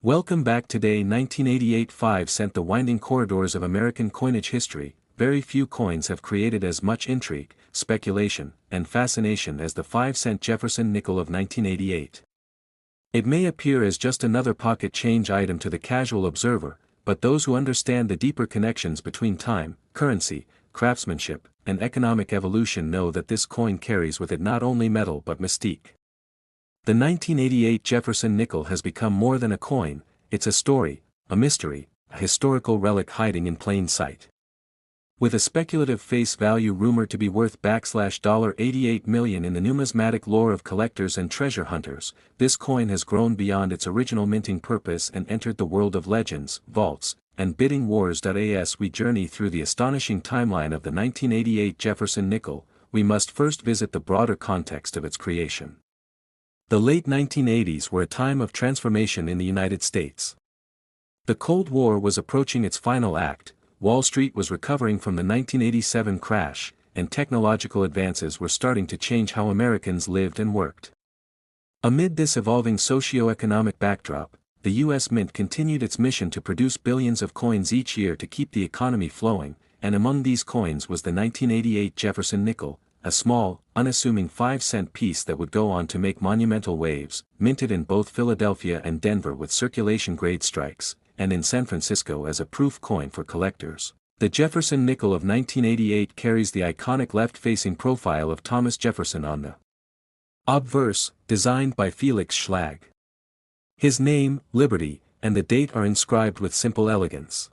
Welcome back. Today 1988 5 cent. The winding corridors of American coinage history. Very few coins have created as much intrigue, speculation, and fascination as the 5-cent Jefferson nickel of 1988. It may appear as just another pocket change item to the casual observer, but those who understand the deeper connections between time, currency, craftsmanship, and economic evolution know that this coin carries with it not only metal but mystique. The 1988 Jefferson nickel has become more than a coin, it's a story, a mystery, a historical relic hiding in plain sight. With a speculative face value rumored to be worth $88 million in the numismatic lore of collectors and treasure hunters, this coin has grown beyond its original minting purpose and entered the world of legends, vaults, and bidding wars. As we journey through the astonishing timeline of the 1988 Jefferson nickel, we must first visit the broader context of its creation. The late 1980s were a time of transformation in the United States. The Cold War was approaching its final act, Wall Street was recovering from the 1987 crash, and technological advances were starting to change how Americans lived and worked. Amid this evolving socio-economic backdrop, the U.S. Mint continued its mission to produce billions of coins each year to keep the economy flowing, and among these coins was the 1988 Jefferson nickel, a small, unassuming 5-cent piece that would go on to make monumental waves, minted in both Philadelphia and Denver with circulation-grade strikes, and in San Francisco as a proof coin for collectors. The Jefferson nickel of 1988 carries the iconic left-facing profile of Thomas Jefferson on the obverse, designed by Felix Schlag. His name, Liberty, and the date are inscribed with simple elegance.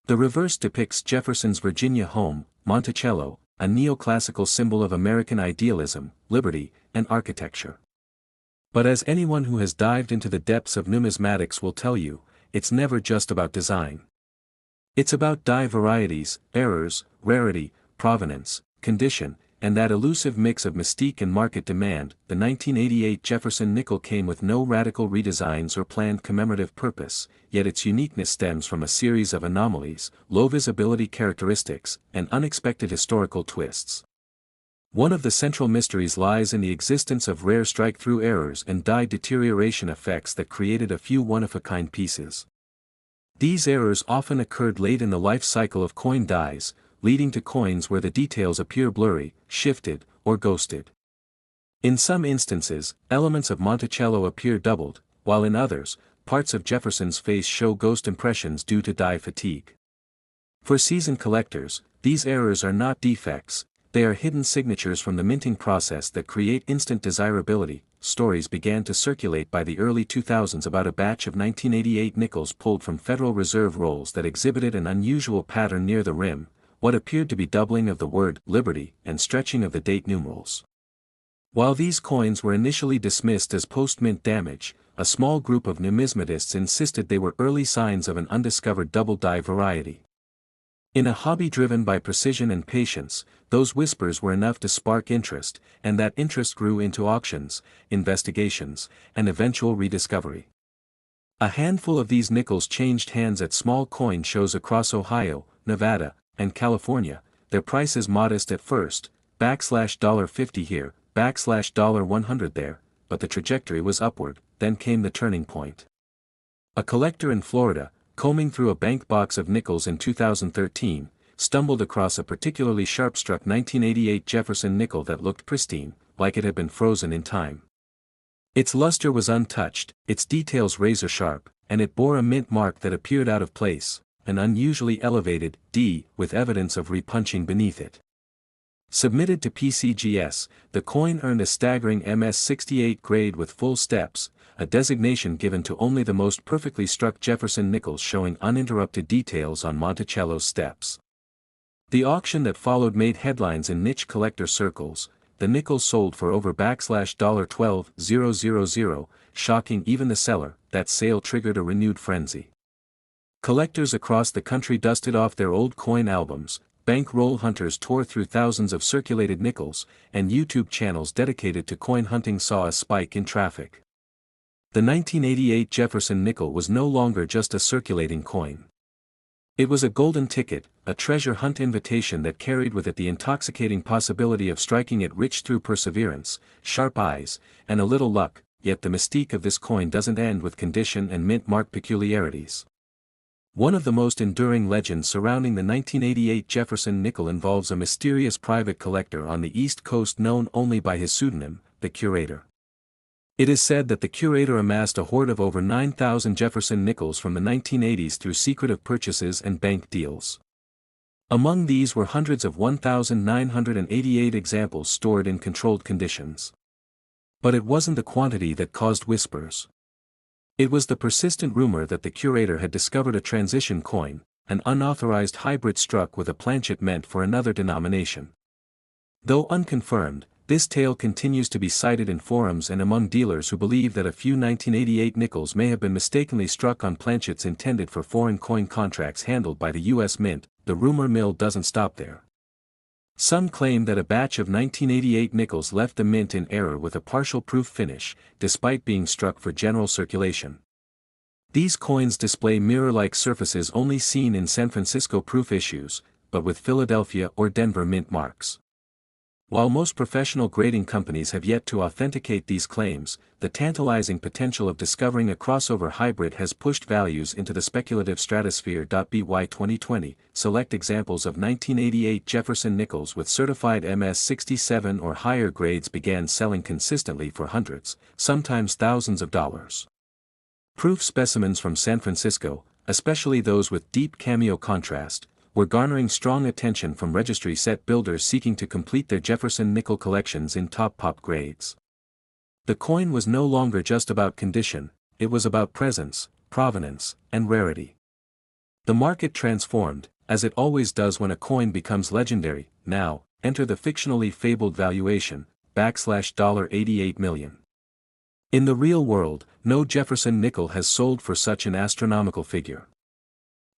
The reverse depicts Jefferson's Virginia home, Monticello, a neoclassical symbol of American idealism, liberty, and architecture. But as anyone who has dived into the depths of numismatics will tell you, it's never just about design. It's about die varieties, errors, rarity, provenance, condition, and that elusive mix of mystique and market demand. The 1988 Jefferson nickel came with no radical redesigns or planned commemorative purpose, yet its uniqueness stems from a series of anomalies, low visibility characteristics, and unexpected historical twists. One of the central mysteries lies in the existence of rare strike-through errors and die deterioration effects that created a few one-of-a-kind pieces. These errors often occurred late in the life cycle of coin dies, leading to coins where the details appear blurry, shifted, or ghosted. In some instances, elements of Monticello appear doubled, while in others, parts of Jefferson's face show ghost impressions due to die fatigue. For seasoned collectors, these errors are not defects, they are hidden signatures from the minting process that create instant desirability. Stories began to circulate by the early 2000s about a batch of 1988 nickels pulled from Federal Reserve rolls that exhibited an unusual pattern near the rim, what appeared to be doubling of the word liberty and stretching of the date numerals. While these coins were initially dismissed as post-mint damage, a small group of numismatists insisted they were early signs of an undiscovered double die variety. In a hobby driven by precision and patience, those whispers were enough to spark interest, and that interest grew into auctions, investigations, and eventual rediscovery. A handful of these nickels changed hands at small coin shows across Ohio, Nevada, and California, their prices modest at first, $50 here, $100 there, but the trajectory was upward. Then came the turning point. A collector in Florida, combing through a bank box of nickels in 2013, stumbled across a particularly sharp-struck 1988 Jefferson nickel that looked pristine, like it had been frozen in time. Its luster was untouched, its details razor-sharp, and it bore a mint mark that appeared out of place, an unusually elevated D with evidence of repunching beneath it. Submitted to PCGS, the coin earned a staggering MS-68 grade with full steps, a designation given to only the most perfectly struck Jefferson nickels showing uninterrupted details on Monticello's steps. The auction that followed made headlines in niche collector circles. The nickels sold for over $12,000, shocking even the seller. That sale triggered a renewed frenzy. Collectors across the country dusted off their old coin albums, bankroll hunters tore through thousands of circulated nickels, and YouTube channels dedicated to coin hunting saw a spike in traffic. The 1988 Jefferson nickel was no longer just a circulating coin. It was a golden ticket, a treasure hunt invitation that carried with it the intoxicating possibility of striking it rich through perseverance, sharp eyes, and a little luck. yet the mystique of this coin doesn't end with condition and mint mark peculiarities. One of the most enduring legends surrounding the 1988 Jefferson nickel involves a mysterious private collector on the East Coast known only by his pseudonym, the Curator. It is said that the Curator amassed a hoard of over 9,000 Jefferson nickels from the 1980s through secretive purchases and bank deals. Among these were hundreds of 1,988 examples stored in controlled conditions. But it wasn't the quantity that caused whispers. It was the persistent rumor that the Curator had discovered a transition coin, an unauthorized hybrid struck with a planchet meant for another denomination. Though unconfirmed, this tale continues to be cited in forums and among dealers who believe that a few 1988 nickels may have been mistakenly struck on planchets intended for foreign coin contracts handled by the U.S. Mint. The rumor mill doesn't stop there. Some claim that a batch of 1988 nickels left the mint in error with a partial proof finish, despite being struck for general circulation. These coins display mirror-like surfaces only seen in San Francisco proof issues, but with Philadelphia or Denver mint marks. While most professional grading companies have yet to authenticate these claims, the tantalizing potential of discovering a crossover hybrid has pushed values into the speculative stratosphere. By 2020, select examples of 1988 Jefferson nickels with certified MS-67 or higher grades began selling consistently for hundreds, sometimes thousands of dollars. Proof specimens from San Francisco, especially those with deep cameo contrast, were garnering strong attention from registry set builders seeking to complete their Jefferson nickel collections in top pop grades. The coin was no longer just about condition, it was about presence, provenance, and rarity. The market transformed, as it always does when a coin becomes legendary. Now, enter the fictionally fabled valuation, $88 million. In the real world, no Jefferson nickel has sold for such an astronomical figure.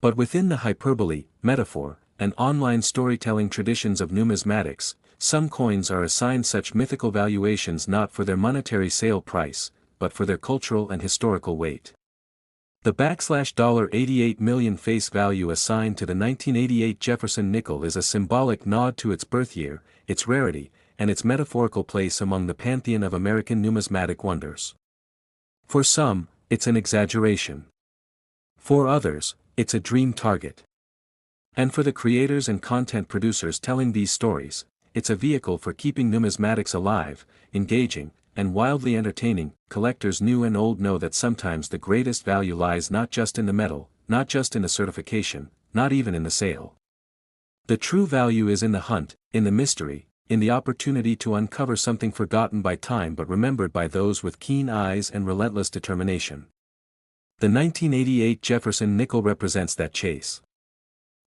But within the hyperbole, metaphor, and online storytelling traditions of numismatics, some coins are assigned such mythical valuations not for their monetary sale price, but for their cultural and historical weight. The $88 million face value assigned to the 1988 Jefferson nickel is a symbolic nod to its birth year, its rarity, and its metaphorical place among the pantheon of American numismatic wonders. For some, it's an exaggeration. For others, it's a dream target. And for the creators and content producers telling these stories, it's a vehicle for keeping numismatics alive, engaging, and wildly entertaining. Collectors new and old know that sometimes the greatest value lies not just in the metal, not just in the certification, not even in the sale. The true value is in the hunt, in the mystery, in the opportunity to uncover something forgotten by time but remembered by those with keen eyes and relentless determination. The 1988 Jefferson nickel represents that chase.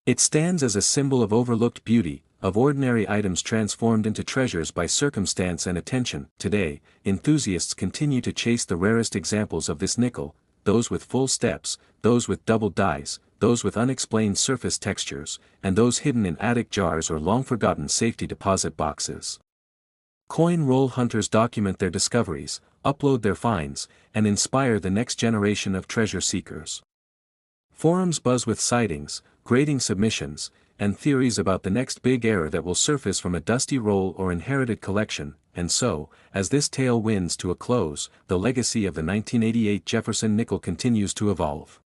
It stands as a symbol of overlooked beauty, of ordinary items transformed into treasures by circumstance and attention. Today, enthusiasts continue to chase the rarest examples of this nickel, those with full steps, those with double dies, those with unexplained surface textures, and those hidden in attic jars or long-forgotten safety deposit boxes. Coin roll hunters document their discoveries, upload their finds, and inspire the next generation of treasure seekers. Forums buzz with sightings, grading submissions, and theories about the next big error that will surface from a dusty roll or inherited collection, and so, as this tale winds to a close, the legacy of the 1988 Jefferson nickel continues to evolve.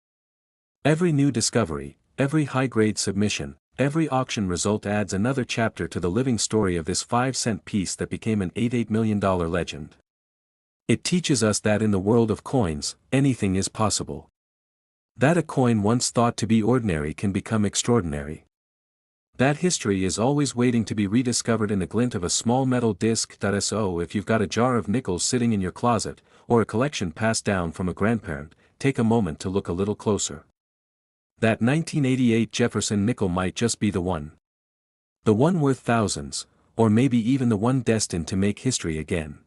Every new discovery, every high-grade submission, every auction result adds another chapter to the living story of this 5-cent piece that became an $88 million legend. It teaches us that in the world of coins, anything is possible. That a coin once thought to be ordinary can become extraordinary. That history is always waiting to be rediscovered in the glint of a small metal disc. So if you've got a jar of nickels sitting in your closet, or a collection passed down from a grandparent, take a moment to look a little closer. That 1988 Jefferson nickel might just be the one. The one worth thousands, or maybe even the one destined to make history again.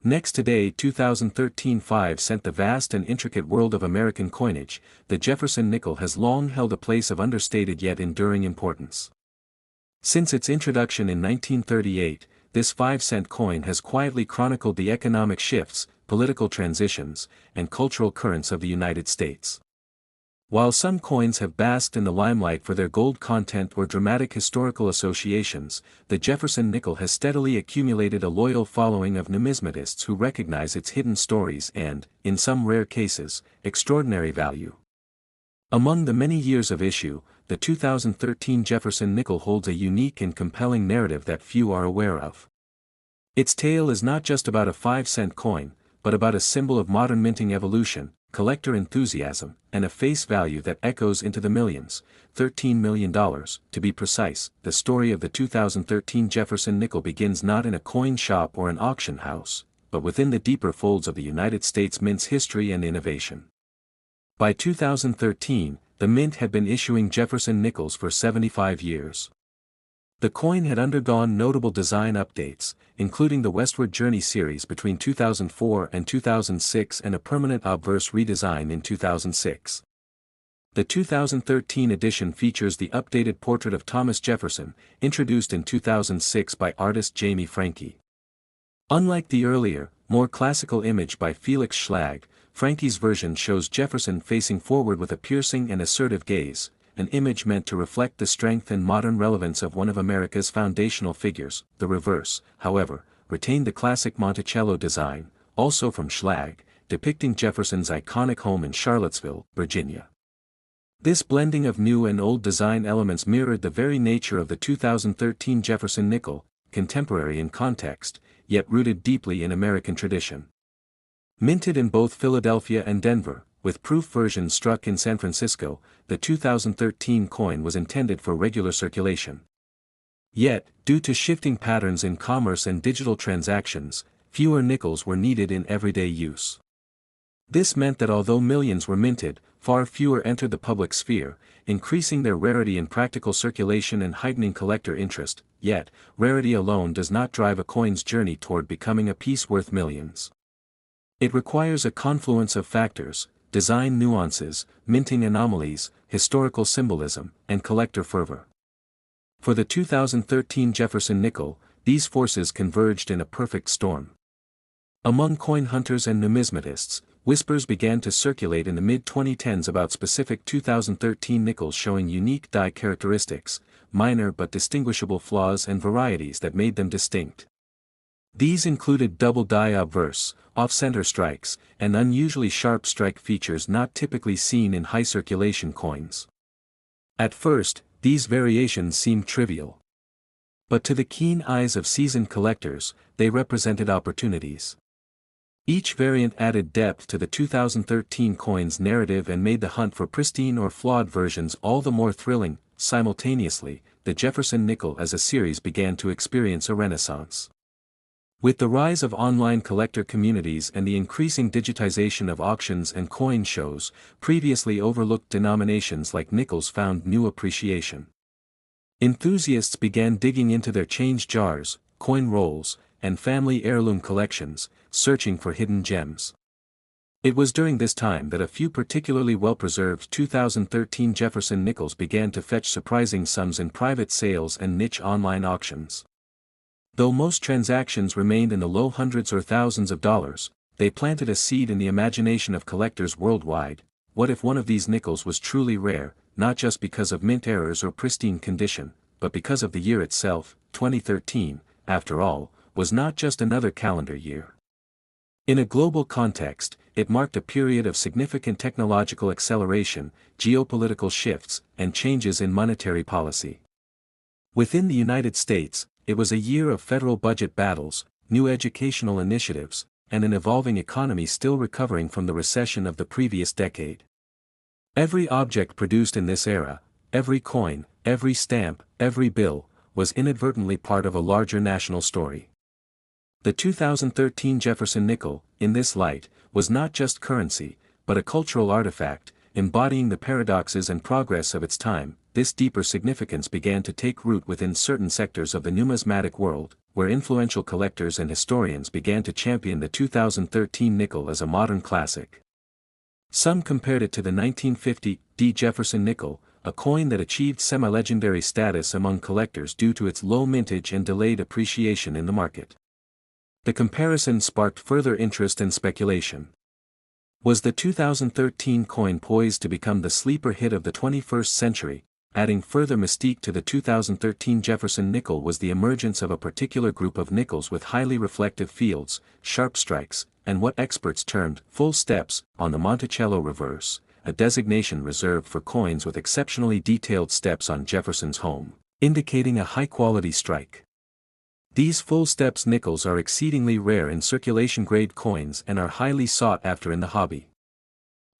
Next today 2013 5-cent. The vast and intricate world of American coinage, the Jefferson nickel has long held a place of understated yet enduring importance. Since its introduction in 1938, this 5-cent coin has quietly chronicled the economic shifts, political transitions, and cultural currents of the United States. While some coins have basked in the limelight for their gold content or dramatic historical associations, the Jefferson nickel has steadily accumulated a loyal following of numismatists who recognize its hidden stories and, in some rare cases, extraordinary value. Among the many years of issue, the 2013 Jefferson nickel holds a unique and compelling narrative that few are aware of. Its tale is not just about a 5-cent coin, but about a symbol of modern minting evolution, collector enthusiasm, and a face value that echoes into the millions, $13 million, to be precise. The story of the 2013 Jefferson nickel begins not in a coin shop or an auction house, but within the deeper folds of the United States Mint's history and innovation. By 2013, the Mint had been issuing Jefferson nickels for 75 years. The coin had undergone notable design updates, including the Westward Journey series between 2004 and 2006 and a permanent obverse redesign in 2006. The 2013 edition features the updated portrait of Thomas Jefferson, introduced in 2006 by artist Jamie Franke. Unlike the earlier, more classical image by Felix Schlag, Franke's version shows Jefferson facing forward with a piercing and assertive gaze, an image meant to reflect the strength and modern relevance of one of America's foundational figures. The reverse, however, retained the classic Monticello design, also from Schlag, depicting Jefferson's iconic home in Charlottesville, Virginia. This blending of new and old design elements mirrored the very nature of the 2013 Jefferson nickel, contemporary in context, yet rooted deeply in American tradition. Minted in both Philadelphia and Denver, with proof versions struck in San Francisco, the 2013 coin was intended for regular circulation. Yet, due to shifting patterns in commerce and digital transactions, fewer nickels were needed in everyday use. This meant that although millions were minted, far fewer entered the public sphere, increasing their rarity in practical circulation and heightening collector interest. Yet, rarity alone does not drive a coin's journey toward becoming a piece worth millions. It requires a confluence of factors: design nuances, minting anomalies, historical symbolism, and collector fervor. For the 2013 Jefferson nickel, these forces converged in a perfect storm. Among coin hunters and numismatists, whispers began to circulate in the mid-2010s about specific 2013 nickels showing unique die characteristics, minor but distinguishable flaws and varieties that made them distinct. These included double die obverse, off-center strikes, and unusually sharp strike features not typically seen in high-circulation coins. At first, these variations seemed trivial. But to the keen eyes of seasoned collectors, they represented opportunities. Each variant added depth to the 2013 coin's narrative and made the hunt for pristine or flawed versions all the more thrilling. Simultaneously, the Jefferson nickel as a series began to experience a renaissance. With the rise of online collector communities and the increasing digitization of auctions and coin shows, previously overlooked denominations like nickels found new appreciation. Enthusiasts began digging into their change jars, coin rolls, and family heirloom collections, searching for hidden gems. It was during this time that a few particularly well-preserved 2013 Jefferson nickels began to fetch surprising sums in private sales and niche online auctions. Though most transactions remained in the low hundreds or thousands of dollars, they planted a seed in the imagination of collectors worldwide. What if one of these nickels was truly rare, not just because of mint errors or pristine condition, but because of the year itself? 2013, after all, was not just another calendar year. In a global context, it marked a period of significant technological acceleration, geopolitical shifts, and changes in monetary policy. Within the United States, it was a year of federal budget battles, new educational initiatives, and an evolving economy still recovering from the recession of the previous decade. Every object produced in this era, every coin, every stamp, every bill, was inadvertently part of a larger national story. The 2013 Jefferson nickel, in this light, was not just currency, but a cultural artifact, embodying the paradoxes and progress of its time. This deeper significance began to take root within certain sectors of the numismatic world, where influential collectors and historians began to champion the 2013 nickel as a modern classic. Some compared it to the 1950 D. Jefferson nickel, a coin that achieved semi-legendary status among collectors due to its low mintage and delayed appreciation in the market. The comparison sparked further interest and speculation. Was the 2013 coin poised to become the sleeper hit of the 21st century? Adding further mystique to the 2013 Jefferson nickel was the emergence of a particular group of nickels with highly reflective fields, sharp strikes, and what experts termed full steps on the Monticello reverse, a designation reserved for coins with exceptionally detailed steps on Jefferson's home, indicating a high-quality strike. These full steps nickels are exceedingly rare in circulation-grade coins and are highly sought after in the hobby.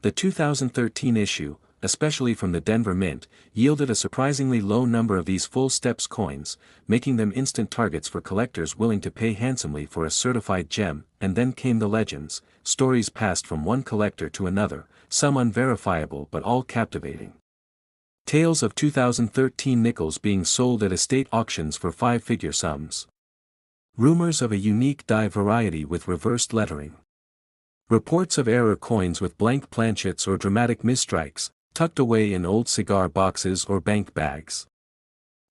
The 2013 issue, especially from the Denver Mint, yielded a surprisingly low number of these full steps coins, making them instant targets for collectors willing to pay handsomely for a certified gem. And then came the legends, stories passed from one collector to another, some unverifiable but all captivating. Tales of 2013 nickels being sold at estate auctions for five-figure sums. Rumors of a unique die variety with reversed lettering. Reports of error coins with blank planchets or dramatic misstrikes, tucked away in old cigar boxes or bank bags.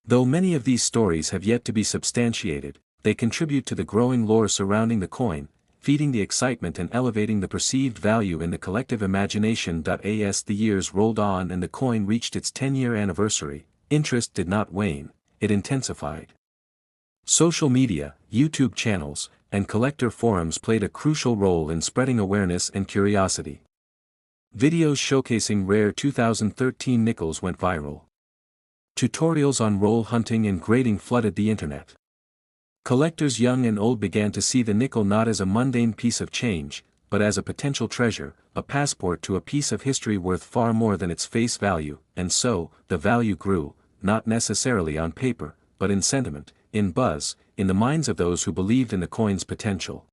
Though many of these stories have yet to be substantiated, they contribute to the growing lore surrounding the coin, feeding the excitement and elevating the perceived value in the collective imagination. As the years rolled on and the coin reached its 10-year anniversary, interest did not wane, it intensified. Social media, YouTube channels, and collector forums played a crucial role in spreading awareness and curiosity. Videos showcasing rare 2013 nickels went viral. Tutorials on roll hunting and grading flooded the internet. Collectors young and old began to see the nickel not as a mundane piece of change, but as a potential treasure, a passport to a piece of history worth far more than its face value, and so, the value grew, not necessarily on paper, but in sentiment, in buzz, in the minds of those who believed in the coin's potential.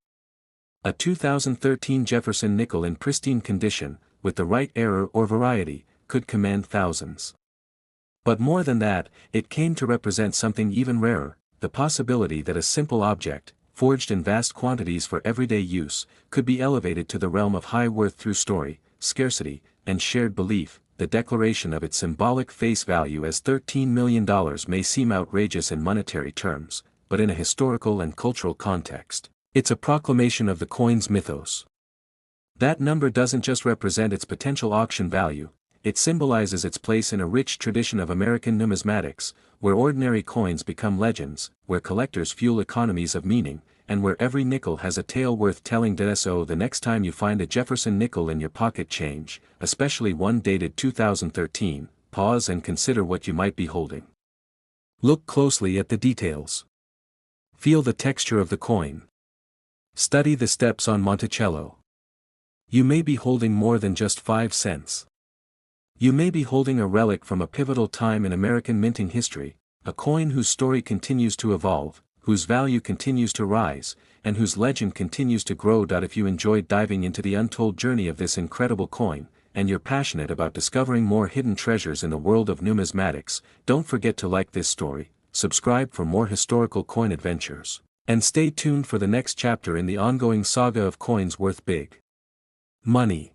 A 2013 Jefferson nickel in pristine condition, with the right error or variety, could command thousands. But more than that, it came to represent something even rarer, the possibility that a simple object, forged in vast quantities for everyday use, could be elevated to the realm of high worth through story, scarcity, and shared belief. The declaration of its symbolic face value as $13 million may seem outrageous in monetary terms, but in a historical and cultural context, it's a proclamation of the coin's mythos. That number doesn't just represent its potential auction value, it symbolizes its place in a rich tradition of American numismatics, where ordinary coins become legends, where collectors fuel economies of meaning, and where every nickel has a tale worth telling. So the next time you find a Jefferson nickel in your pocket change, especially one dated 2013, pause and consider what you might be holding. Look closely at the details. Feel the texture of the coin. Study the steps on Monticello. You may be holding more than just 5 cents. You may be holding a relic from a pivotal time in American minting history, a coin whose story continues to evolve, whose value continues to rise, and whose legend continues to grow. If you enjoyed diving into the untold journey of this incredible coin, and you're passionate about discovering more hidden treasures in the world of numismatics, don't forget to like this story, subscribe for more historical coin adventures, and stay tuned for the next chapter in the ongoing saga of coins worth big money.